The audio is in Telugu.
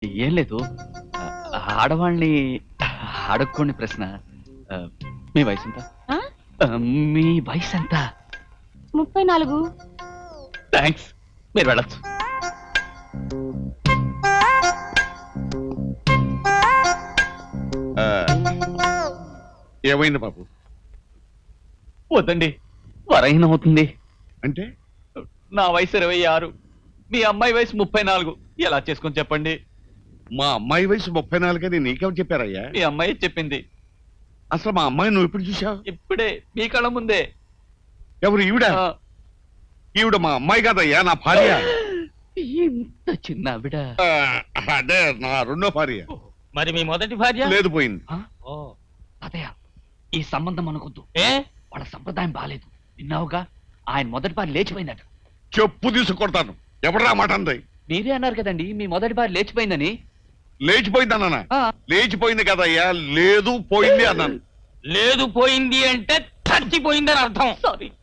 ఏం లేదు. ఆడవాళ్ళని అడగకుండా ప్రశ్న. ఆ, మీ వయసు ఎంత? ఆ? మీ వయసు ఎంత? 34. థ్యాంక్స్, మీరు వెళ్ళచ్చు. ఏమైంది బాబు? వద్దండి, వరైన అవుతుంది. అంటే నా వయసు 26, మీ అమ్మాయి వయసు 34. ఎలా చేసుకొని చెప్పండి? మా అమ్మాయి వయసు 34 అని నీకెవరు చెప్పారయ్యా? మీ అమ్మాయి చెప్పింది. అసలు మా అమ్మాయి నువ్వు ఎప్పుడు చూసావు? ఇప్పుడే మీ కళ్ళ ముందే. ఎవరు ఈవిడ? ఆ, ఈవిడ మా అమ్మాయి కాదయ్యా, నా భార్య. ఇంత చిన్న ఆవిడ. ఆ, అదే నా రెండో భార్య. మరి మీ మొదటి భార్య? లేదు, పోయింది. ఆ? ఓ, అదయ్య, ఈ సంబంధం అనుకొద్దు. ఏ వాళ్ళ సంప్రదాయం బాలేదు. విన్నావుగా, ఆయన మొదటి బారి లేచిపోయిందట. చెప్పు తీసుకొడతాను. ఎవడరా మాట అంది? మీరే అన్నారు కదండి మీ మొదటి బారి లేచిపోయిందని. లేచిపోయింది అన్నానా? ఆ, లేచిపోయింది కదయ్యా, లేదు పోయింది అన్నాను. లేదు పోయింది అంటే చచ్చిపోయిందని అర్థం. సార్